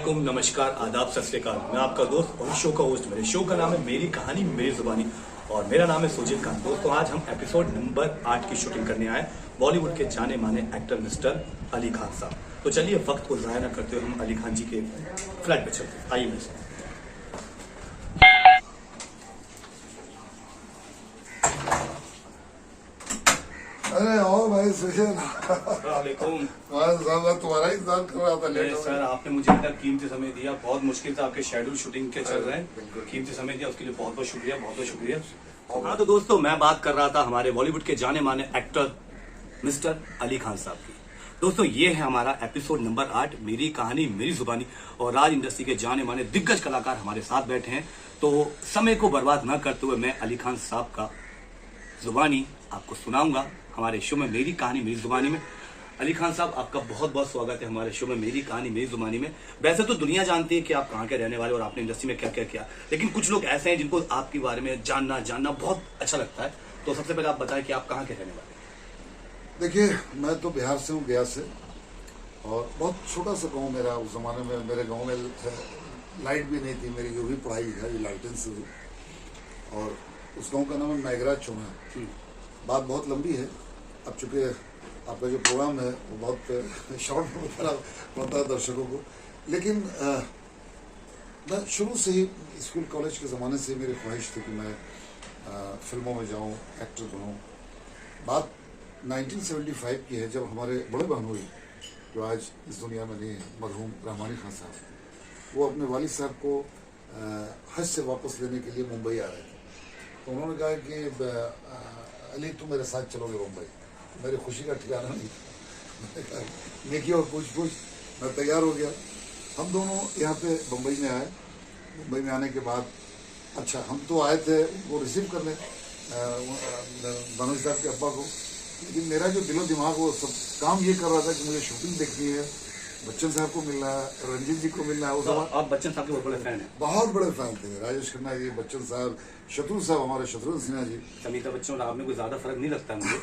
वालेकुम, नमस्कार, आदाब, सत श्री अकाल। मैं आपका दोस्त और शो का होस्ट। मेरे शो का नाम है मेरी कहानी मेरी जुबानी और मेरा नाम है सुजीत खान। दोस्तों, आज हम एपिसोड नंबर 8 की शूटिंग करने आए बॉलीवुड के जाने माने एक्टर मिस्टर अली खान साहब। तो चलिए वक्त को ज़ाया न करते हुए हम अली खान जी के फ्लैट पे चलते हैं। आइए मेरे साथ। अरे आओ भाई सुजन। वालेकुम। तुम्हारा ही इंतजार कर रहा था। लेट हो सर, आपने मुझे इतना कीमती समय दिया। बहुत मुश्किल से आपके शेड्यूल शूटिंग के चल रहे हैं, कीमती समय दिया उसके लिए बहुत बहुत शुक्रिया, बहुत बहुत शुक्रिया। हाँ तो दोस्तों, मैं बात कर रहा था हमारे बॉलीवुड के जाने माने एक्टर मिस्टर अली खान साहब की। दोस्तों, ये है हमारा एपिसोड नंबर 8 मेरी कहानी मेरी जुबानी और राज इंडस्ट्री के जाने माने दिग्गज कलाकार हमारे साथ बैठे हैं। तो समय को बर्बाद न करते हुए मैं अली खान साहब का जुबानी आपको सुनाऊंगा हमारे शो में मेरी कहानी मेरी जुबानी में। अली खान साहब, आपका बहुत बहुत स्वागत है हमारे शो में मेरी कहानी मेरी जुबानी में। वैसे तो दुनिया जानती है कि आप कहाँ के रहने वाले और आपने इंडस्ट्री में क्या क्या किया, लेकिन कुछ लोग ऐसे हैं जिनको आपके बारे में जानना बहुत अच्छा लगता है। तो सबसे पहले आप बताएं कि आप कहाँ के रहने वाले हैं। देखिए, मैं तो बिहार से हूँ, गया से, और बहुत छोटा सा गांव मेरा। उस जमाने में मेरे गांव में लाइट भी नहीं थी। मेरी जो भी पढ़ाई लिखाई लालटेन से हुई, और उस गांव का नाम है नायगरा चौना। बात बहुत लंबी है। अब चूंकि आपका जो प्रोग्राम है वो बहुत शॉर्ट में बताना पड़ता है दर्शकों को, लेकिन मैं शुरू से ही स्कूल कॉलेज के ज़माने से मेरी ख्वाहिश थी कि मैं फिल्मों में जाऊं, एक्टर बनूं। बात 1975 की है, जब हमारे बड़े बहन हुई जो आज इस दुनिया में नहीं है, मरहूम रहमानी खान साहब। वो अपने वालिद साहब को हज से वापस लेने के लिए मुंबई आ रहे थे। तो उन्होंने कहा कि अली, तुम मेरे साथ चलोगे मुंबई। मेरी खुशी का ठिकाना नहीं था। नेकी और पूछ मैं तैयार हो गया। हम दोनों यहाँ पे मुंबई में आए। मुंबई में आने के बाद अच्छा, हम तो आए थे वो रिसीव करने मनोज साहब के अब्बा को, लेकिन मेरा जो दिलो दिमाग वो सब काम ये कर रहा था कि मुझे शूटिंग देखनी है, बच्चन साहब को मिलना है, रंजीत जी को मिलना है। तो आप बच्चन साहब के बहुत बड़े फैन हैं? बहुत बड़े फैन थे। राजेश खन्ना जी, बच्चन साहब, शत्रुघ्न साहब, हमारे शत्रुघ्न सिन्हा जी। अमिताभ बच्चन और आप में कोई ज्यादा फर्क नहीं लगता मुझे।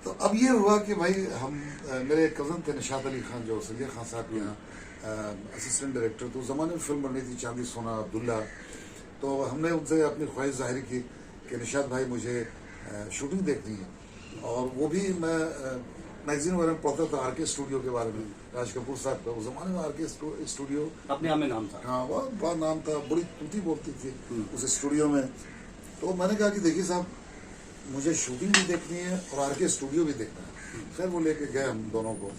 तो अब ये हुआ कि भाई हम मेरे कज़न थे निशात अली खान, जो संजय खान साहब के यहाँ असिस्टेंट डायरेक्टर। तो उस ज़माने में फिल्म बन रही थी चांदी सोना अब्दुल्ला। तो हमने उनसे अपनी ख्वाहिश जाहिर की कि निशात भाई, मुझे शूटिंग देखनी है। और वो भी मैं मैगजीन वगैरह में पढ़ता था आरके स्टूडियो के बारे में, राज कपूर साहब का। उस जमाने में आरके स्टूडियो अपने आप में नाम था। हाँ, बहुत बड़ा नाम था। बड़ी तूती बोलती थी उस स्टूडियो में। तो मैंने कहा कि देखिए साहब, मुझे शूटिंग भी देखनी है और आरके स्टूडियो भी देखना है। खैर वो लेके गए हम दोनों को,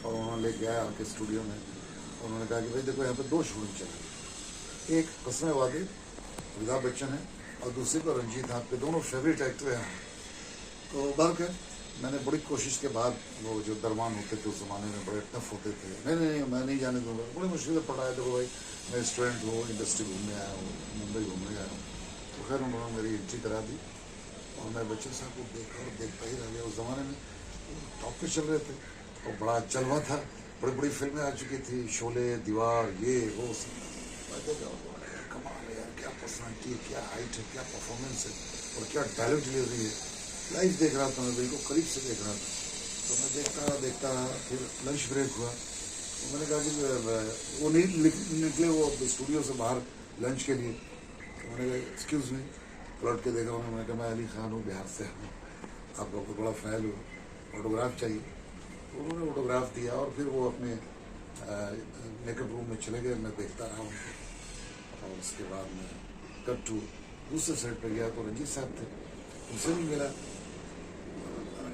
और उन्होंने लेके आया आरके स्टूडियो में। उन्होंने कहा कि भाई देखो, यहाँ पे 2 शूटिंग चल रही है। एक हस्न वादी अमिताभ बच्चन है और दूसरी पर रंजीत हैं, आपके दोनों फेवरेट एक्टर हैं। तो बल्कि मैंने बड़ी कोशिश के बाद, वो जो दरमान होते थे उस ज़माने में बड़े टफ होते थे, नहीं मैं नहीं जाने दूंगा। बड़ी मुश्किल से पढ़ाया। देखो भाई, मैं स्टूडेंट हूँ, इंडस्ट्री घूमने आया हूँ, मुंबई घूमने आया हूँ। तो खैर उन्होंने मेरी एंट्री करा दी और मैं बच्चन साहब को देखा और देखता ही रह गया। उस ज़माने में टॉप पे चल रहे थे और बड़ा जलवा था। बड़ी बड़ी फिल्में आ चुकी थी, शोले, दीवार, ये वो सब। कमाल है यार, क्या पर्सनैलिटी है, क्या हाइट है, क्या परफॉर्मेंस है और क्या डायलॉग डिलीवरी है। लाइव देख रहा था मैं, बिल्कुल करीब से देख रहा था। तो मैं देखता रहा। फिर लंच ब्रेक हुआ तो मैंने कहा कि वो नहीं निकले वो स्टूडियो से बाहर लंच के लिए। तो मैंने कहा एक्सक्यूज़ मी, पलट के देखा मैंने कहा मैं अली खान हूँ, बिहार से हूँ, आपका बहुत बड़ा फैन हूँ, ऑटोग्राफ चाहिए। तो उन्होंने ऑटोग्राफ दिया और फिर वो अपने मेकअप रूम में चले गए। मैं देखता रहा उनको। और उसके बाद मैं कट टू दूसरे साइड पर गया तो रंजीत साहब थे, उनसे भी मिला।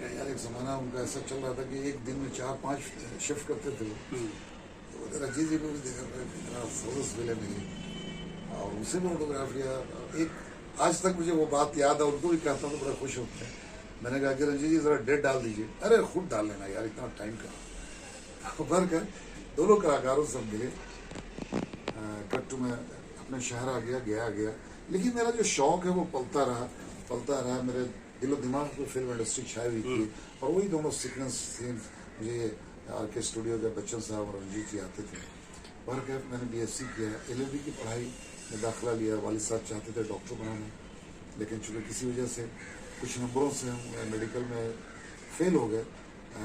यार, एक ज़माना उनका ऐसा चल रहा था कि एक दिन में 4-5 शिफ्ट करते थे वो। तो रंजीत जी को भी देखा, इतना फोर्स मिले नहीं, और उनसे भी ऑटोग्राफ लिया। एक आज तक मुझे वो बात याद है, उनको भी कहता हूँ तो बड़ा खुश होते हैं। मैंने कहा कि रंजीत जी ज़रा डेट डाल दीजिए। अरे खुद डाल लेना यार, इतना टाइम का फर्क है। दोनों कलाकारों से मिले। कट्टू में अपने शहर आ गया। लेकिन मेरा जो शौक़ है वो पलता रहा। मेरे दिलो दिमाग में फिल्म इंडस्ट्री छाई हुई थी, और वही दोनों सीक्वेंस सीन मुझे आरके स्टूडियो के बच्चन साहब और रंजीत जी आते थे। और क्या, मैंने BSc किया, LLB की पढ़ाई में दाखिला लिया। वालिद साहब चाहते थे डॉक्टर बनाना, लेकिन चूँकि किसी वजह से कुछ नंबरों से हम मेडिकल में फेल हो गए,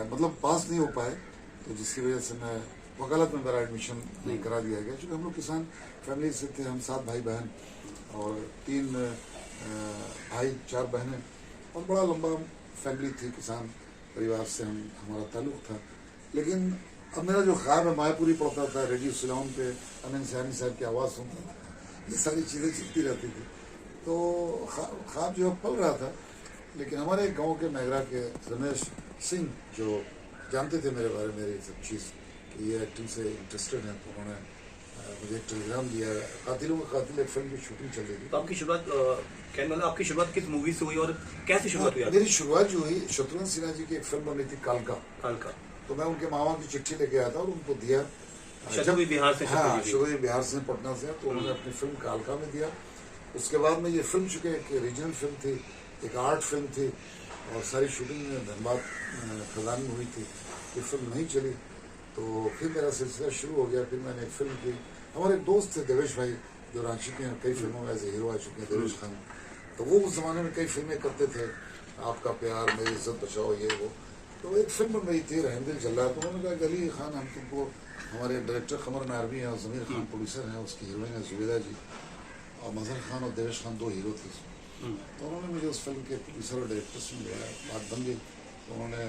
मतलब पास नहीं हो पाए, तो जिसकी वजह से मैं वकालत में मेरा एडमिशन नहीं करा दिया गया, क्योंकि हम लोग किसान फैमिली से थे। हम 7 भाई बहन और 3 भाई 4 बहनें, और बड़ा लंबा फैमिली थी, किसान परिवार से हमारा ताल्लुक था। लेकिन अब मेरा जो ख्वाब है मायापुरी पड़ता था, रेडियो सिलोन पे अमीन सयानी साहब की आवाज़ सुनता था, ये सारी चीज़ें चलती रहती थी, तो ख्वाब जो है पल रहा था। लेकिन हमारे गांव के मैगरा के रमेश सिंह जो जानते थे मेरे बारे में, मेरी सब चीज़ कि ये एक्टिंग से इंटरेस्टेड है, तो उन्होंने मुझे एक टेलीग्राम दिया। कातिलों का कातिल एक फिल्म की शूटिंग चल रही थी। तो आपकी शुरुआत कहने वाला, आपकी शुरुआत किस मूवी से हुई और कैसे शुरुआत हुई? मेरी शुरुआत जो हुई, शत्रुघ्न सिन्हा जी की एक फिल्म बनी थी कालका। तो मैं उनके मामा की चिट्ठी लेके आया था और उनको दिया। शत्रुघ्न बिहार से? हाँ, शत्रुघ्न बिहार से, पटना से। तो उन्होंने अपनी फिल्म कालका में दिया। उसके बाद में ये फिल्म चुके एक रीजनल फिल्म थी, एक आर्ट फिल्म थी, और सारी शूटिंग धनबाद खदान में हुई थी। ये फिल्म नहीं चली, तो फिर मेरा सिलसिला शुरू हो गया। फिर मैंने एक फिल्म की, हमारे दोस्त थे देवेश भाई, जो रांची के हैं, कई फिल्मों में ऐसे हीरो आ चुके हैं, देवेश खान। तो वो उस जमाने में कई फिल्में करते थे, आपका प्यार, मेरी इज्जत बचाओ, ये वो। तो एक फिल्म बन रही थी रहमदिल जल्लाद। तो उन्होंने कहा अली खान, हम तुमको, हमारे डायरेक्टर कमर नारवी हैं और ज़मीर खान प्रोड्यूसर हैं, उसकी हीरोइन है जुबेदा जी, और मजहर खान और देवेश खान 2 हीरो थे। तो उन्होंने मुझे उस फिल्म के प्रोड्यूसर और डायरेक्टर से मिलाया, बात बन गई। तो उन्होंने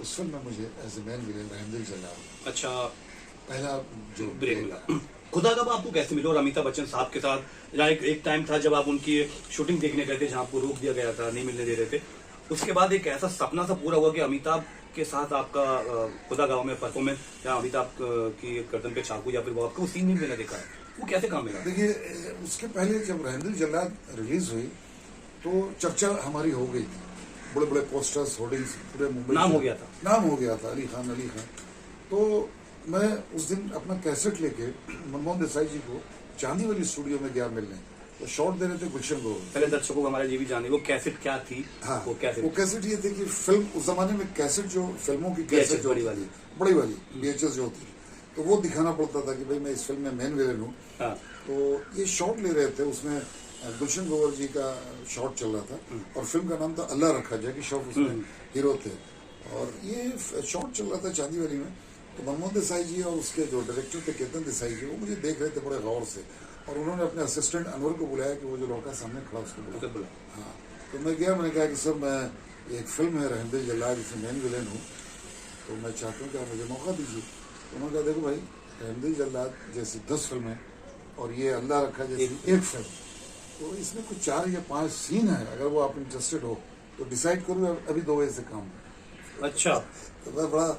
उस फिल्म में मुझे एज ए मैन विलेन रहमदिल जल्लाद, अच्छा, पहला जो ब्रेक मिला। खुदा गम आपको कैसे मिले और अमिताभ बच्चन साहब के साथ? जहाँ एक टाइम था जब आप उनकी शूटिंग देखने गए थे, जहाँ आपको रोक दिया गया था, नहीं मिलने दे रहे थे। उसके बाद एक ऐसा सपना सा पूरा हुआ कि अमिताभ के साथ आपका खुदा गाँव में परफॉर्मेंस, या अमिताभ की गर्दन पे चाकू, या फिर वो आपको सीन नहीं मैंने देखा है, वो कैसे काम मिला? देखिए, उसके पहले जब रहमदिल जल्लाद रिलीज हुई तो चर्चा हमारी हो गई थी, बड़े बड़े पोस्टर्स, होर्डिंग्स पूरे मुंबई, नाम हो गया था, नाम हो गया था, अली खान अली खान। तो मैं उस दिन अपना कैसेट लेके मनमोहन देसाई जी को चांदी वाली स्टूडियो में गया मिलने। तो शॉट दे रहे थे गुलशन गोविल। पहले दर्शकों को हमारे ये भी जाने, वो कैसेट क्या थी? हाँ, वो कैसेट ये थी कि फिल्म, उस जमाने में कैसेट, जो फिल्मों की कैसेट बड़ी वाली VHS जो होती, तो वो दिखाना पड़ता था कि भाई मैं इस फिल्म में मेन विलेन हूँ। हाँ। तो ये शॉट ले रहे थे, उसमें गुलशन गोवर जी का शॉट चल रहा था, और फिल्म का नाम था अल्लाह रखा, जैकी श्रॉफ उसमें हीरो थे, और ये शॉट चल रहा था चांदी वाली में। तो मनमोहन देसाई जी और उसके जो डायरेक्टर थे केतन देसाई जी, वो मुझे देख रहे थे बड़े गौर से, और उन्होंने अपने असिस्टेंट अनवर को बुलाया कि वो जो लड़का सामने खड़ा उसको बुला। हाँ, तो मैं गया, मैंने कहा कि सर मैं, एक फिल्म है रहमदिल जल्लाद, इसमें मेन विलेन हूँ, तो मैं चाहता हूँ कि आप मुझे मौका दीजिए। तो उन्होंने कहा देखो भाई, रहमदिल जल्लाद जैसी 10 फिल्में और ये अल्लाह रखा जैसी एक फिल्म, तो इसमें कुछ 4 या 5 सीन है, अगर वो आप इंटरेस्टेड हो तो डिसाइड करूँ, अभी 2 बजे से काम। अच्छा। तो मैं बड़ा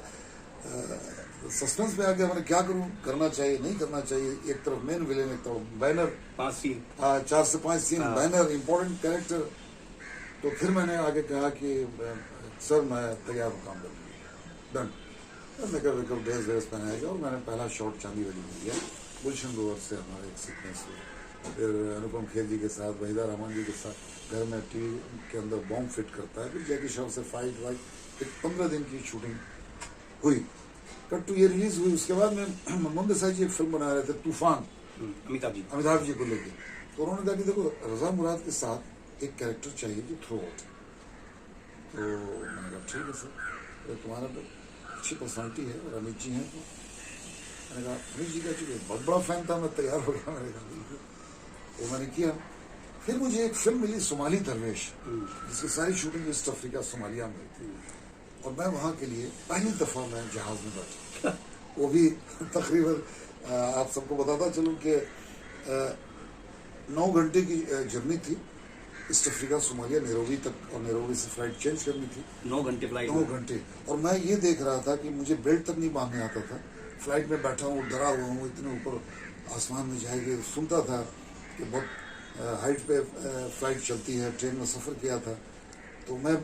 सस्पेंस में आ गया, मैंने क्या करूं, करना चाहिए नहीं करना चाहिए, एक तरफ मेन विलेन, एक तरफ बैनर, 5 सीन, 4 से 5 सीन, बैनर, इंपॉर्टेंट कैरेक्टर। तो फिर मैंने आगे कहा कि सर मैं तैयार हूँ काम करने, डन। मेकअप वेकअप ड्रेस पहनाया गया, और मैंने पहला शॉट चांदी वाली में लिया, गुलशन गोवर से हमारा एक सीक्वेंस हुआ। फिर अनुपम खेर जी के साथ, वहीदा रहमान जी के साथ घर में टीवी के अंदर बॉम्ब फिट करता है, फिर जैकी श्रॉफ से फाइट वाइट, एक 15 दिन की शूटिंग हुई। कट टू ये रिलीज हुई। उसके बाद में मनमोहन देसाई जी एक फिल्म बना रहे थे, तूफान, अमिताभ जी को लेके। तो उन्होंने कहा कि देखो, रजा मुराद के साथ एक कैरेक्टर चाहिए जो थ्रो आउट। तो मैंने कहा ठीक है सर, तुम्हारा तो अच्छी पर्सनालिटी है, और अमित जी हैं। तो मैंने कहा अमित जी का चूंकि बहुत बड़ा फैन था, मैं तैयार हो गया। मैंने कहा बिल्कुल, तो मैंने किया। फिर मुझे एक फिल्म मिली सोमाली दरवेश, जिसकी सारी शूटिंग ईस्ट अफ्रीका सोमालिया में थी, और मैं वहाँ के लिए पहली दफ़ा मैं जहाज़ में बैठा, वो भी तकरीबन आप सबको बताता चलूँ कि 9 घंटे की जर्नी थी, ईस्ट अफ्रीका सोमालिया, नैरोबी तक, और नैरोबी से फ्लाइट चेंज करनी थी। 9 घंटे फ्लाइट, 9 घंटे। और मैं ये देख रहा था कि मुझे बेल्ट तक नहीं बांधने आता था, फ्लाइट में बैठा हूँ, डरा हुआ हूँ, इतने ऊपर आसमान में जाएगी। सुनता था कि बहुत हाइट पे फ्लाइट चलती है, ट्रेन में सफ़र किया था। तो मैं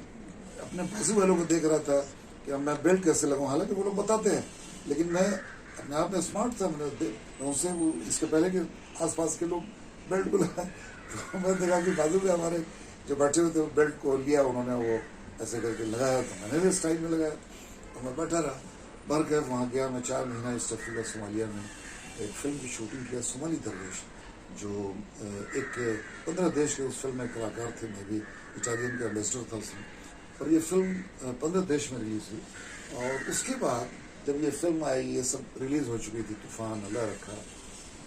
अपने बाजू वालों को देख रहा था कि अब मैं बेल्ट कैसे लगाऊं, हालांकि वो लोग बताते हैं, लेकिन मैं अपने आप में स्मार्ट था। मैंने उनसे इसके पहले के आसपास के लोग बेल्ट को लगाए, तो मैं देखा कि बाजू में हमारे जो बैठे हुए थे बेल्ट को लिया उन्होंने, वो ऐसे करके लगाया, तो मैंने भी स्टाइल में लगाया, तो मैं बैठा रहा। भर के वहाँ गया मैं, 4 महीना ईस्ट अफ्रीका सोमालिया में एक फिल्म की शूटिंग किया, सोमाली दरवेश, जो एक 15 देश के उस फिल्म में कलाकार थे, मैं भी इटालियन का एम्बेसडर था उसमें। और ये फिल्म 15 देश में रिलीज हुई। और उसके बाद जब ये फिल्म आई, ये सब रिलीज हो चुकी थी, तूफान, अल्लाह रखा,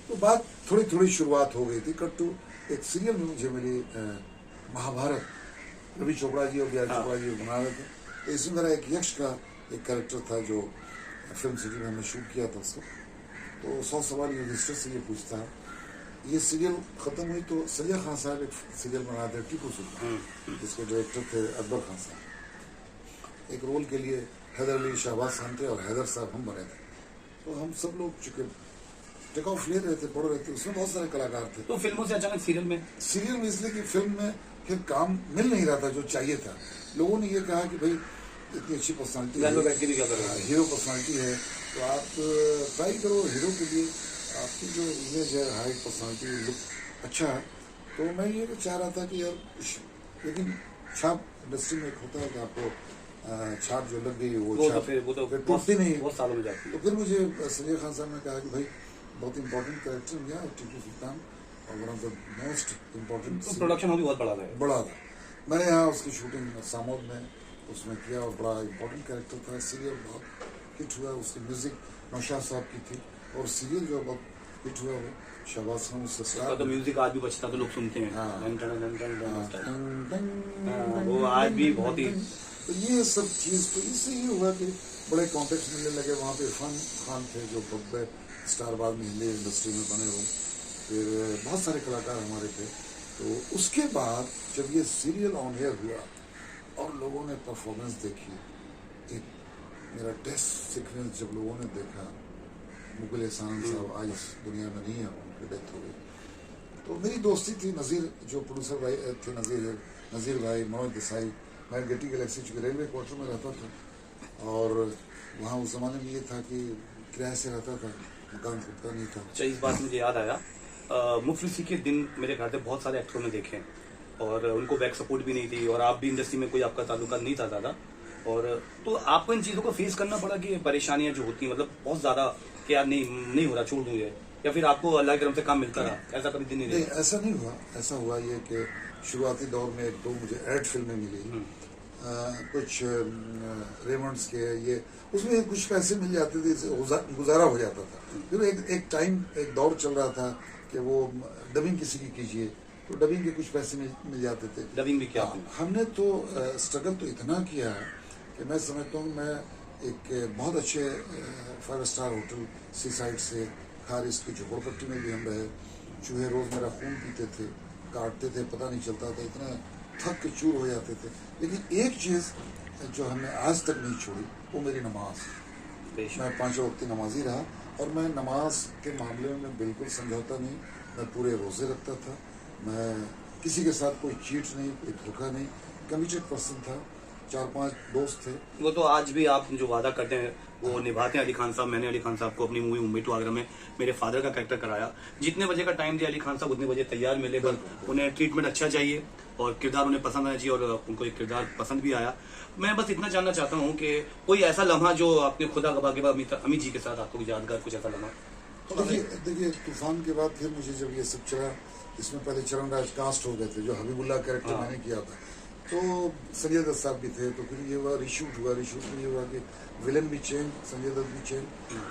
तो बात थोड़ी थोड़ी शुरुआत हो गई थी। कट टू एक सीरियल में मुझे मिली महाभारत, रवि चोपड़ा जी और बी आर चोपड़ा जी बना रहे थे। तो इसमें मेरा एक यक्ष का एक कैरेक्टर था जो फिल्म सिटी में हमने शूट किया था उसको। तो 100 सवाल युधिष्ठिर से ये पूछता है, ये सीरियल खत्म हुई तो सैयद खान साहब एक सीरियल बना थे टीपू सुल्तान, जिसके डायरेक्टर थे अकबर खान साहब। एक रोल के लिए हैदर अली शाहबाज खान थे और हैदर साहब हम बने थे। तो हम सब लोग चूंकि टेक ऑफ ले रहे थे, पढ़ रहे थे, उसमें बहुत सारे कलाकार थे। तो फिल्मों से अचानक सीरियल में इसलिए कि फिल्म में फिर काम मिल नहीं रहा था जो चाहिए था। लोगों ने ये कहा कि भाई इतनी अच्छी पर्सनालिटी है, हीरो पर्सनालिटी है, तो आप ट्राई करो हीरो के लिए, आपकी जो इमेज है, हाइट, पर्सनालिटी, लुक अच्छा है। तो मैं ये चाह रहा था कि यार लेकिन छाप इंडस्ट्री में एक होता है कि आपको छाप जो लग गई वो छाप फिर टूटती नहीं, बहुत सालों में जाती है। तो फिर मुझे सैयद खान साहब ने कहा कि भाई बहुत इंपॉर्टेंट कैरेक्टर गया टीपू सुल्तान और one of the most important. Production भी बहुत बड़ा था। मैंने यहाँ उसकी शूटिंग सामोद में उसमें किया और बड़ा इम्पोर्टेंट कैरेक्टर था। सीरियल बहुत हिट हुआ, उसकी म्यूजिक नौशाद साहब की थी और सीरियल जो बहुत हिट हुआ वो शहबाज खान उससे स्टार। तो म्यूजिक आज भी बचता तो लोग सुनते हैं। वो वो आज भी बहुत ही। तो ये सब चीज़ तो इससे ये हुआ कि बड़े कॉन्टेक्ट मिलने लगे। वहाँ पे इरफान खान थे जो बब्बे स्टार बाद में हिंदी इंडस्ट्री में बने हुए, फिर बहुत सारे कलाकार हमारे थे। तो उसके बाद जब ये सीरियल ऑन एयर हुआ और लोगों ने परफॉर्मेंस देखी, एक मेरा टेस्ट सीक्वेंस जब लोगों ने देखा, मुगल एहसान साहब आज इस दुनिया में नहीं है, उनकी डेथ हो गई। तो मेरी दोस्ती थी नज़ीर जो प्रोड्यूसर भाई थे, नज़ीर भाई, मनोज देसाई। मैं गेटी गैलेक्सी चूँकि रेलवे क्वार्टर में रहता था और वहाँ उस ज़माने में ये था कि किराए से रहता था, मकान खुद का नहीं था। अच्छा, इस बात मुझे याद आया, मुफलिसी के दिन मेरे घर से बहुत सारे एक्टरों ने देखे और उनको बैक सपोर्ट भी नहीं थी और आप भी इंडस्ट्री में कोई आपका ताल्लुका नहीं था ज़्यादा। और तो आपको इन चीज़ों को फेस करना पड़ा कि परेशानियां जो होती हैं, मतलब बहुत ज़्यादा कि यार नहीं हो रहा, छोड़ दूँ ये, या फिर आपको अल्लाह की तरफ से काम मिलता रहा? ऐसा कभी दिन नहीं, ऐसा नहीं हुआ। ऐसा हुआ ये कि शुरुआती दौर में एक दो मुझे एड फिल्में मिली, कुछ रेमंड्स के, ये उसमें कुछ पैसे मिल जाते थे, गुजारा हो जाता था। फिर एक टाइम एक दौर चल रहा था कि वो डबिंग किसी की कीजिए तो डबिंग के कुछ पैसे मिल जाते थे। डबिंग भी किया हमने तो स्ट्रगल तो इतना किया है कि मैं समझता हूँ मैं एक बहुत अच्छे 5 स्टार होटल सी साइड से खारिज की झोपड़पट्टी में भी हम रहे। चूहे रोज मेरा खून पीते थे, काटते थे, पता नहीं चलता था, इतना थक के चूर हो जाते थे। लेकिन एक चीज़ जो हमने आज तक नहीं छोड़ी वो मेरी नमाज। मैं 5 वक्त नमाजी रहा और मैं नमाज के मामले में बिल्कुल समझौता नहीं। मैं पूरे रोज़े रखता था, मैं किसी के साथ कोई चीट नहीं, कोई धोखा नहीं, कमिटेड पर्सन था। 4-5 दोस्त थे। वो तो आज भी आप जो वादा करते हैं वो निभाते हैं। अली खान साहब, मैंने अली खान साहब को अपनी मूवी मुंबई टू आगरा में मेरे फादर का कैरेक्टर कराया। जितने बजे का टाइम दिया अली खान साहब उतने बजे तैयार मिले, पर उन्हें ट्रीटमेंट अच्छा चाहिए और किरदार उन्हें पसंद आना चाहिए और उनको एक किरदार पसंद भी आया। मैं बस इतना जानना चाहता हूँ कि कोई ऐसा लम्हा जो आपने खुदा गवा के बाद अमित जी के साथ आपको यादगार कुछ ऐसा लम्हा? देखिए तूफान के बाद फिर मुझे जब ये सब चला, इसमें पहले चरण राज कास्ट हो गए थे, जो हबीबुल्लाह कैरेक्टर मैंने किया था, तो संजय दत्त साहब भी थे। तो फिर ये हुआ रिशूट में ये हुआ कि विलन भी चेंज, संजय दत्त भी चेंज।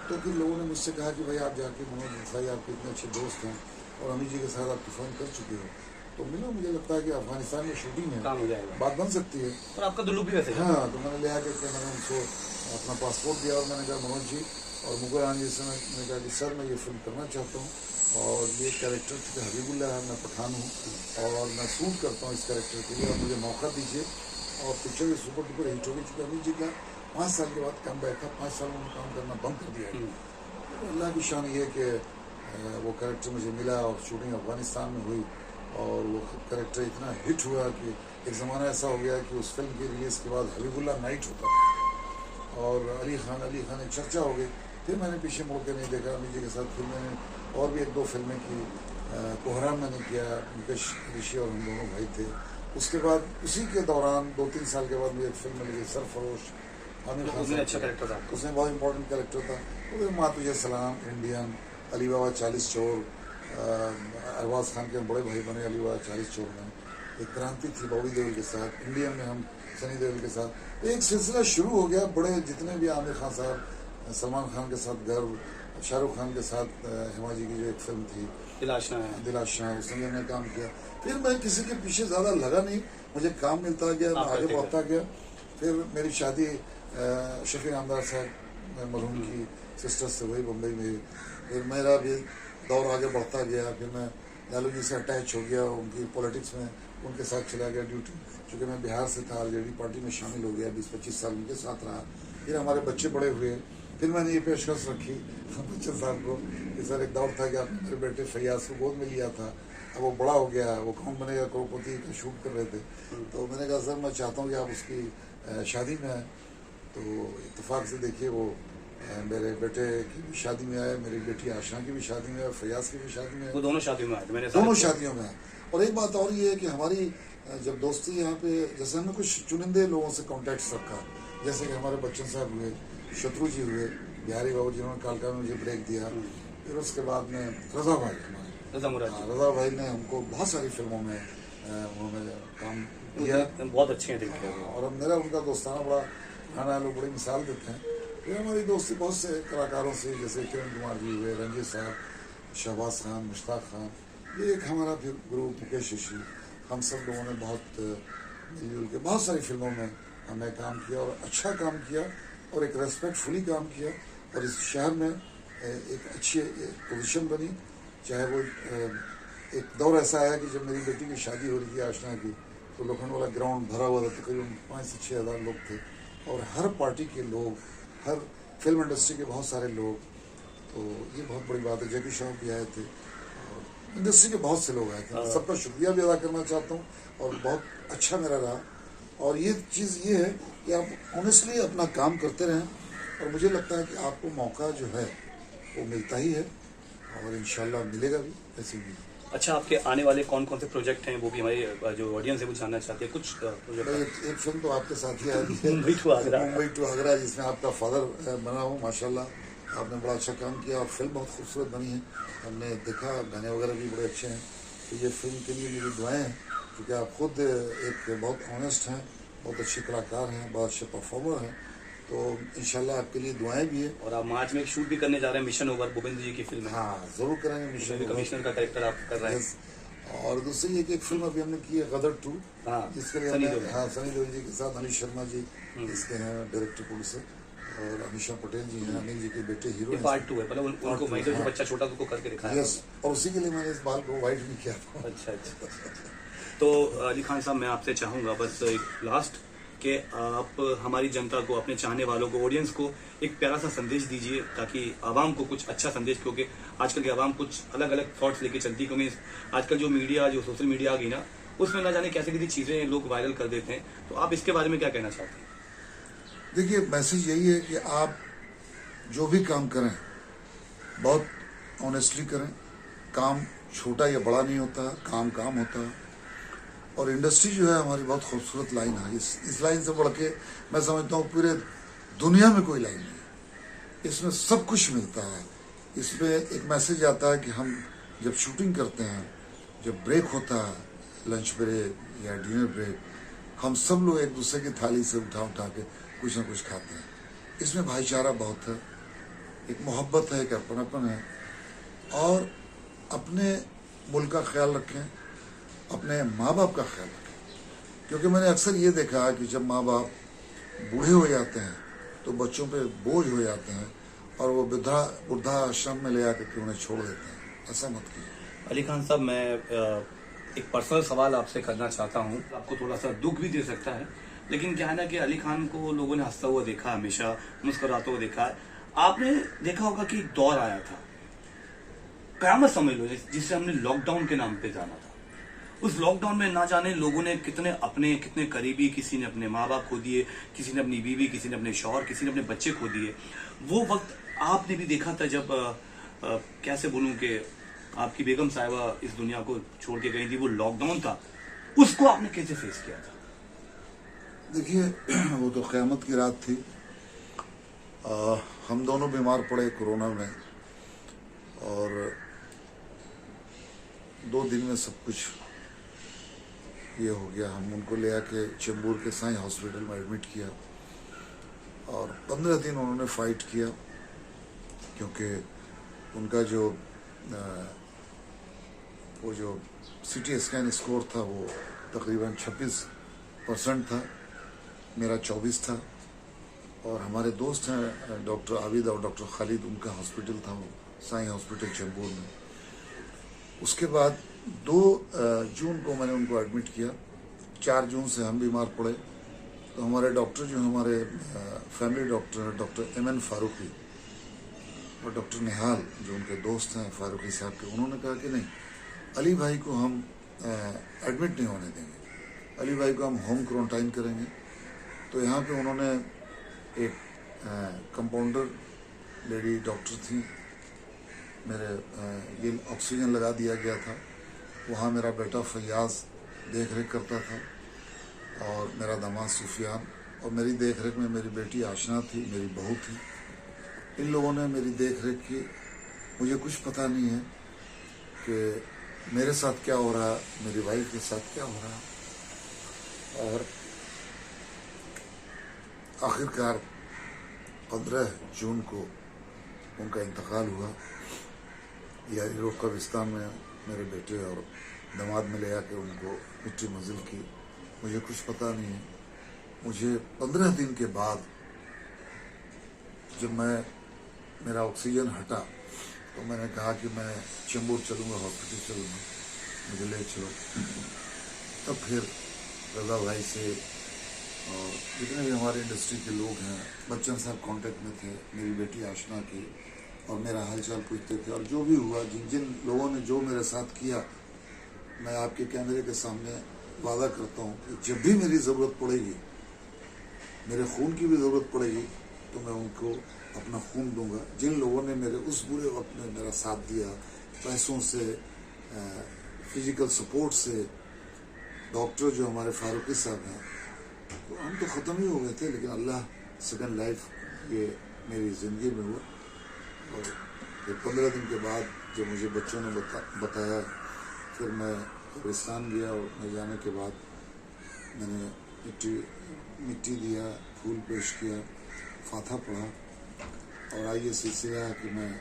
तो फिर लोगों ने मुझसे कहा कि भाई आप जाके मनोज देसाई आपके इतने अच्छे दोस्त हैं और अमित जी के साथ आप तूफान कर चुके हो, तो मिला। मुझे लगता है कि अफगानिस्तान में शूटिंग है, काम हो जाएगा, बात बन सकती है। और आपका दुल्लू भी वैसे। हाँ, तो मैंने ले आके मैंने उनको अपना पासपोर्ट दिया और मैंने कहा मनोज जी और मुगल आन जी से मैंने कहा कि सर मैं ये फिल्म करना चाहता हूँ और ये कैरेक्टर चूँकि हबीबुल्लाह है, मैं पठान हूँ और मैं शूट करता हूँ इस कैरेक्टर के लिए और मुझे मौका दीजिए। और पिक्चर भी सुपर डुपर हिट हो गई। चूँकि अमित जी का 5 साल के बाद कम बैक था, 5 साल में काम करना बंद कर दिया। तो अल्लाह की शान ये कि वो कैरेक्टर मुझे मिला और शूटिंग अफगानिस्तान में हुई और वो कैरेक्टर इतना हिट हुआ कि एक ज़माना ऐसा हो गया कि उस फिल्म के रिलीज़ के बाद हबीबुल्लाह नाइट होता था और अली खान एक चर्चा हो गई। फिर मैंने पीछे मुड़ के नहीं देखा अमित जी के साथ। फिर मैंने और भी 1-2 फिल्में की, कोहराम मैंने किया, मुकेश ऋषि और हम दोनों भाई थे। उसके बाद उसी के दौरान 2-3 साल के बाद मुझे एक फिल्म मिली सरफरोश, आमिर खान, अच्छा कैरेक्टर था, उसमें बहुत इंपॉर्टेंट कैरेक्टर था। वो माँ तुझे सलाम, इंडियन, अली बाबा 40 चोर, अरबाज खान के हम बड़े भाई बने अली बाबा 40 चोर में। एक क्रांति थी बॉबी देओल के साथ, इंडियन में हम सनी देओल के साथ। एक सिलसिला शुरू हो गया। बड़े जितने भी आमिर खान साहब सलमान खान के साथ गर्व, शाहरुख खान के साथ हेमा जी की जो एक फिल्म थी दिल आशना है। दिल आशना, उसमें भी हमने काम किया। फिर मैं किसी के पीछे ज़्यादा लगा नहीं, मुझे काम मिलता गया, मैं आगे बढ़ता गया। फिर मेरी शादी शफी आमदार साहब मरहूम की सिस्टर से हुई बम्बई में। फिर मेरा भी दौर आगे बढ़ता गया। फिर मैं लालू जी से अटैच हो गया, उनकी पॉलिटिक्स में उनके साथ चला गया ड्यूटी। चूँकि मैं बिहार से था, आरजेडी पार्टी में शामिल हो गया, 20-25 साल उनके साथ रहा। फिर हमारे बच्चे बड़े हुए। फिर मैंने ये पेशकश रखी बच्चन साहब को कि सर एक दौर था कि आपने मेरे बेटे फैयाज को गोद में लिया था, अब वो बड़ा हो गया, वो कौन बनेगा करोड़पति का शूट कर रहे थे। तो मैंने कहा सर मैं चाहता हूँ कि आप उसकी शादी में आए। तो इत्तेफाक से देखिए वो मेरे बेटे की भी शादी में आए, मेरी बेटी आशना की भी शादी में आए, फैयाज की भी शादी में आए। वो दोनों शादियों में आए थे, मैंने दोनों शादियों में आए। और एक बात और ये है कि हमारी जब दोस्ती यहाँ पे, जैसे हमने कुछ चुनिंदे लोगों से कॉन्टैक्ट्स रखा, जैसे कि हमारे बच्चन साहब हुए, शत्रु जी हुए, बिहारी बाबू जिन्होंने कालका में मुझे ब्रेक दिया। फिर उसके बाद में रजा भाई, रजा भाई ने हमको बहुत सारी फिल्मों में उन्होंने काम किया, बहुत अच्छे हैं दिखते हैं। और अब मेरा उनका दोस्ताना बड़ा खाना, लोग बड़ी मिसाल देते हैं। फिर हमारी दोस्ती बहुत से कलाकारों से, जैसे किरण कुमार जी हुए, रंजीत साहब, शहबाज खान, मुश्ताक खान, ये एक हमारा फिर ग्रुप, मुकेश ऋषि, हम सब लोगों ने बहुत मिलजुल के बहुत सारी फिल्मों में हमने काम किया और अच्छा काम किया और एक रेस्पेक्टफुली काम किया। और इस शहर में एक अच्छी पोजीशन बनी। चाहे वो एक दौर ऐसा आया कि जब मेरी बेटी की शादी हो रही थी आशना की, तो लोखंड वाला ग्राउंड भरा हुआ था, तकरीबन 5 से 6 हज़ार लोग थे, और हर पार्टी के लोग, हर फिल्म इंडस्ट्री के बहुत सारे लोग। तो ये बहुत बड़ी बात है। जैकी श्रॉफ भी आए थे, इंडस्ट्री के बहुत से लोग आए थे। सबका शुक्रिया भी अदा करना चाहता हूँ, और बहुत अच्छा मेरा रहा। और ये चीज़ ये है कि आप ऑनेस्टली अपना काम करते रहें, और मुझे लगता है कि आपको मौका जो है वो मिलता ही है, और इंशाल्लाह मिलेगा भी, ऐसे भी। अच्छा, आपके आने वाले कौन कौन से प्रोजेक्ट हैं, वो भी हमारे जो ऑडियंस है वो जानना चाहते हैं। कुछ प्रोजेक्ट? एक फिल्म तो आपके साथ ही आई है, मुंबई टू आगरा। मुंबई टू आगरा, जिसमें आपका फादर बना हूँ। माशाल्लाह आपने बड़ा अच्छा काम किया, और फिल्म बहुत खूबसूरत बनी है। हमने देखा, गाने वगैरह भी बड़े अच्छे हैं। तो ये फिल्म के लिए मेरी दुआएं हैं, क्योंकि आप खुद एक बहुत ऑनेस्ट हैं, बहुत अच्छे कलाकार हैं, बहुत अच्छे परफॉर्मर हैं। तो इंशाल्लाह आपके लिए दुआएं भी है। और आप मार्च में एक शूट भी करने जा रहे हैं, मिशन ओवर, भूपेंद्र जी की फिल्म है। हाँ, जरूर करेंगे मिशन। कमिश्नर का कैरेक्टर आप कर रहे हैं। और दूसरी एक फिल्म अभी हमने की है, गदर 2, जिसके लिए सनी देओल जी के साथ अनिल शर्मा जी इसके हैं डायरेक्टर प्रोड्यूसर, और अमीषा पटेल जी हैं, अनिल जी के बेटे हीरो हैं। पार्ट 2 है, मतलब उनको वहीं से जो बच्चा छोटा था उसको करके दिखाया। यस, और उसी के लिए मैंने इस बाल को वाइट भी किया था। अच्छा। तो अली खान साहब, मैं आपसे चाहूँगा बस एक लास्ट कि आप हमारी जनता को, अपने चाहने वालों को, ऑडियंस को एक प्यारा सा संदेश दीजिए, ताकि आवाम को कुछ अच्छा संदेश, क्योंकि आजकल की आवाम कुछ अलग अलग थॉट्स लेके चलती, क्योंकि आजकल जो मीडिया, जो सोशल मीडिया आ गई ना, उसमें ना जाने कैसे कैसी चीज़ें लोग वायरल कर देते हैं। तो आप इसके बारे में क्या कहना चाहते हैं? देखिए, मैसेज यही है कि आप जो भी काम करें बहुत ऑनेस्टली करें। काम छोटा या बड़ा नहीं होता, काम काम होता है। और इंडस्ट्री जो है हमारी बहुत खूबसूरत लाइन है। इस लाइन से बढ़ के मैं समझता हूँ पूरे दुनिया में कोई लाइन नहीं है। इसमें सब कुछ मिलता है। इसमें एक मैसेज आता है कि हम जब शूटिंग करते हैं, जब ब्रेक होता है, लंच ब्रेक या डिनर ब्रेक, हम सब लोग एक दूसरे की थाली से उठा उठा के कुछ ना कुछ खाते हैं। इसमें भाईचारा बहुत है, एक मोहब्बत है, एक अपनापन है। और अपने मुल्क का ख्याल रखें, अपने माँ बाप का ख्याल रखें, क्योंकि मैंने अक्सर ये देखा है कि जब माँ बाप बूढ़े हो जाते हैं तो बच्चों पे बोझ हो जाते हैं, और वो वृद्धा आश्रम में ले आकर के उन्हें छोड़ देते हैं। ऐसा मत कीजिए। अली खान साहब, मैं एक पर्सनल सवाल आपसे करना चाहता हूँ। आपको थोड़ा सा दुख भी दे सकता है, लेकिन क्या है ना कि अली खान को लोगों ने हंसता हुआ देखा, हमेशा मुस्कुराते हुए देखा है। आपने देखा होगा कि एक दौर आया था, कयामत समझ लो, जिसे हमने लॉकडाउन के नाम पे जाना था। उस लॉकडाउन में ना जाने लोगों ने कितने अपने, कितने करीबी, किसी ने अपने माँ बाप खो दिए, किसी ने अपनी बीवी, किसी ने अपने शौहर, किसी ने अपने बच्चे खो दिए। वो वक्त आपने भी देखा था जब कैसे बोलूं कि आपकी बेगम साहिबा इस दुनिया को छोड़ के गई थी, वो लॉकडाउन था, उसको आपने कैसे फेस किया था? देखिए, वो तो क़यामत की रात थी। हम दोनों बीमार पड़े कोरोना में, और 2 दिन में सब कुछ ये हो गया। हम उनको ले आके चेंबूर के साई हॉस्पिटल में एडमिट किया, और 15 दिन उन्होंने फाइट किया। क्योंकि उनका जो वो जो CT स्कैन स्कोर था वो तकरीबन 26% था, मेरा 24 था। और हमारे दोस्त हैं डॉक्टर आबिद और डॉक्टर खालिद, उनका हॉस्पिटल था वो साई हॉस्पिटल चैम्बूर में। उसके बाद 2 जून को मैंने उनको एडमिट किया। 4 जून से हम बीमार पड़े, तो हमारे डॉक्टर जो हमारे फैमिली डॉक्टर हैं डॉक्टर MN फारूकी और डॉक्टर निहाल जो उनके दोस्त हैं फारूकी साहब के, उन्होंने कहा कि नहीं, अली भाई को हम एडमिट नहीं होने देंगे, अली भाई को हम होम क्वारंटाइन करेंगे। तो यहाँ पे उन्होंने एक कंपाउंडर लेडी डॉक्टर थी, मेरे ये ऑक्सीजन लगा दिया गया था। वहाँ मेरा बेटा फैयाज देख रेख करता था और मेरा दामाद सुफियान, और मेरी देख रेख में मेरी बेटी आशना थी, मेरी बहू थी। इन लोगों ने मेरी देख रेख की। मुझे कुछ पता नहीं है कि मेरे साथ क्या हो रहा है, मेरी वाइफ के साथ क्या हो रहा है। और आखिरकार 15 जून को उनका इंतकाल हुआ। यारी कब्रिस्तान में मेरे बेटे और दामाद में ले आके उनको मिट्टी मंजिल की। मुझे कुछ पता नहीं है। मुझे 15 दिन के बाद जब मेरा ऑक्सीजन हटा तो मैंने कहा कि मैं चैम्बूर चलूँगा, हॉस्पिटल चलूँगा, मुझे ले चलो। तब फिर रजा भाई से और जितने भी हमारे इंडस्ट्री के लोग हैं, बच्चन साहब कांटेक्ट में थे, मेरी बेटी आशना की, और मेरा हालचाल पूछते थे। और जो भी हुआ, जिन जिन लोगों ने जो मेरे साथ किया, मैं आपके कैमरे के सामने वादा करता हूँ कि जब भी मेरी ज़रूरत पड़ेगी, मेरे खून की भी ज़रूरत पड़ेगी, तो मैं उनको अपना खून दूंगा। जिन लोगों ने मेरे उस बुरे वक्त में मेरा साथ दिया, पैसों से, फिजिकल सपोर्ट से, डॉक्टर जो हमारे फारूकी साहब हैं, तो हम तो ख़त्म ही हो गए थे, लेकिन अल्लाह सेकंड लाइफ ये मेरी ज़िंदगी में हुआ। और फिर 15 दिन के बाद जब मुझे बच्चों ने बताया, फिर मैं कब्रिस्तान गया, और मैं जाने के बाद मैंने मिट्टी दिया, फूल पेश किया, फाथा पढ़ा। और आज ये सिलसिला है कि मैं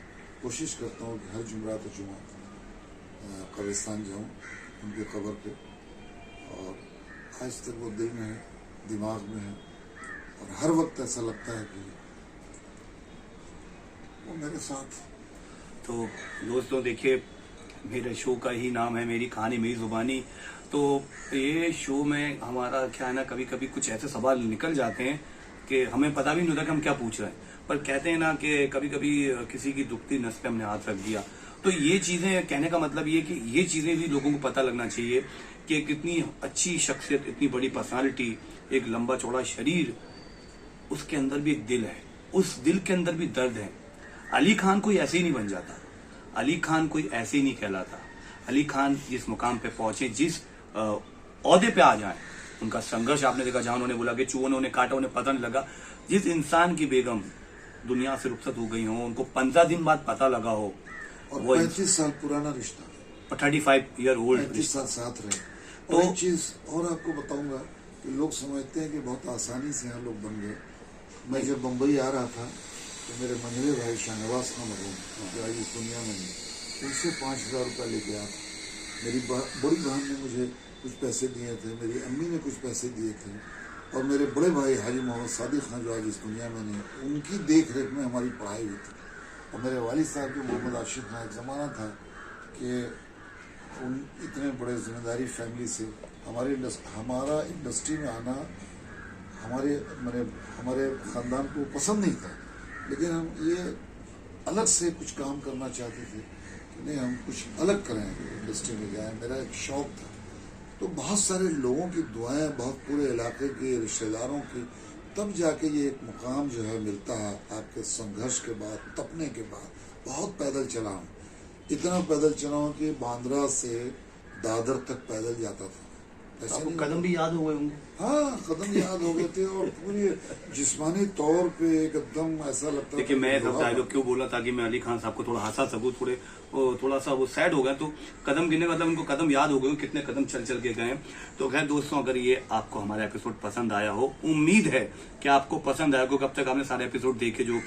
कोशिश करता हूँ कि हर जुमरात और जुमा कब्रिस्तान जाऊँ, उनकी कब्र पे। और आज तक वो दिल में है, दिमाग में है, और हर वक्त ऐसा लगता है कि वो मेरे साथ। तो दोस्तों देखिए, मेरे शो का ही नाम है मेरी कहानी मेरी जुबानी। तो ये शो में हमारा क्या है ना, कभी कभी कुछ ऐसे सवाल निकल जाते हैं कि हमें पता भी नहीं होता कि हम क्या पूछ रहे हैं। पर कहते हैं ना कि कभी कभी किसी की दुखती नस पे हमने हाथ रख दिया। तो ये चीजें कहने का मतलब ये कि ये चीजें भी लोगों को पता लगना चाहिए कि कितनी अच्छी शख्सियत, इतनी बड़ी पर्सनालिटी, एक लंबा चौड़ा शरीर, उसके अंदर भी एक दिल है, उस दिल के अंदर भी दर्द है। अली खान कोई ऐसे ही नहीं बन जाता, अली खान कोई ऐसे ही नहीं कहलाता। अली खान जिस मुकाम पे पहुंचे, जिस ओहदे पे आ जाए, उनका संघर्ष आपने देखा, जहां उन्होंने बोला कि चूहों ने उन्हें काटा, उन्हें पता नहीं लगा। जिस इंसान की बेगम दुनिया से रुखसत हो गई हो, उनको 15 दिन बाद पता लगा हो, और वो 35 साल पुराना रिश्ता, 35 ईयर ओल्ड, 35 साल साथ रहे। तो और एक चीज और आपको बताऊंगा कि लोग समझते हैं कि बहुत आसानी से यहाँ लोग बन गए। मैं जब बम्बई आ रहा था तो मेरे मंझले भाई शाहनवाज खान मरहूम, जो आज इस दुनिया में नहीं, उनसे 5000 रुपया लेके आया था। मेरी बड़ी बहन ने मुझे कुछ पैसे दिए थे, मेरी अम्मी ने कुछ पैसे दिए थे, और मेरे बड़े भाई हाजी मोहम्मद सादिक खान जो आज इस दुनिया में नहीं, उनकी देख रेख में हमारी पढ़ाई हुई थी। और मेरे वालिद साहब जो मोहम्मद आशिफ खान, एक ज़माना था कि उन इतने बड़े जिम्मेदारी फैमिली से हमारा इंडस्ट्री में आना हमारे ख़ानदान को पसंद नहीं था, लेकिन हम ये अलग से कुछ काम करना चाहते थे कि नहीं, हम कुछ अलग करें, इंडस्ट्री में जाएं, मेरा एक शौक़ था। तो बहुत सारे लोगों की दुआएं, बहुत पूरे इलाके के रिश्तेदारों की, तब जाके ये एक मुकाम जो है मिलता है। आपके संघर्ष के बाद, तपने के बाद, बहुत पैदल चला हूँ, इतना पैदल चला हूँ कि बांद्रा से दादर तक पैदल जाता था। आपको कदम भी याद हो गए होंगे? हाँ, कदम याद हो गए थे, और पूरी जिस्मानी तौर पे एकदम ऐसा लगता था। देखिए, मैं सब डायलॉग क्यों बोला, ताकि मैं अली खान साहब को थोड़ा हंसा सकूं, थोड़ा सा वो सैड हो गया, तो कदम गिनने का मतलब उनको कदम याद हो गए, कितने कदम चल चल के गए। तो खैर दोस्तों, अगर ये आपको हमारा एपिसोड पसंद आया हो, उम्मीद है कि आपको पसंद आया, क्योंकि अब तक आपने सारे एपिसोड देखे जो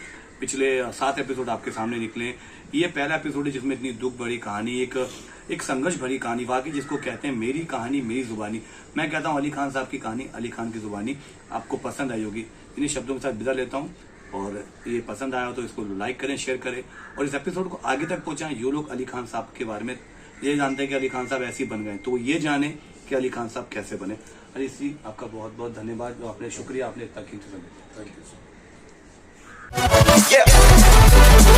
पिछले 7 एपिसोड आपके सामने निकले। ये पहला एपिसोड है जिसमें इतनी दुख भरी कहानी, एक संघर्ष भरी कहानी, वाकई जिसको कहते हैं मेरी कहानी मेरी जुबानी। मैं कहता हूँ अली खान साहब की कहानी अली खान की जुबानी आपको पसंद आई होगी। इन्हीं शब्दों के साथ विदा लेता हूँ, और ये पसंद आया हो तो इसको लाइक करें, शेयर करें और इस एपिसोड को आगे तक पहुंचाएं। जो लोग अली खान साहब के बारे में ये जानते हैं कि अली खान साहब ऐसे ही बन गए, तो ये जाने कि अली खान साहब कैसे बने। अली जी, आपका बहुत बहुत धन्यवाद, जो आपने शुक्रिया, आपने इतना कीमती समय दिया। Thank you sir. Yeah.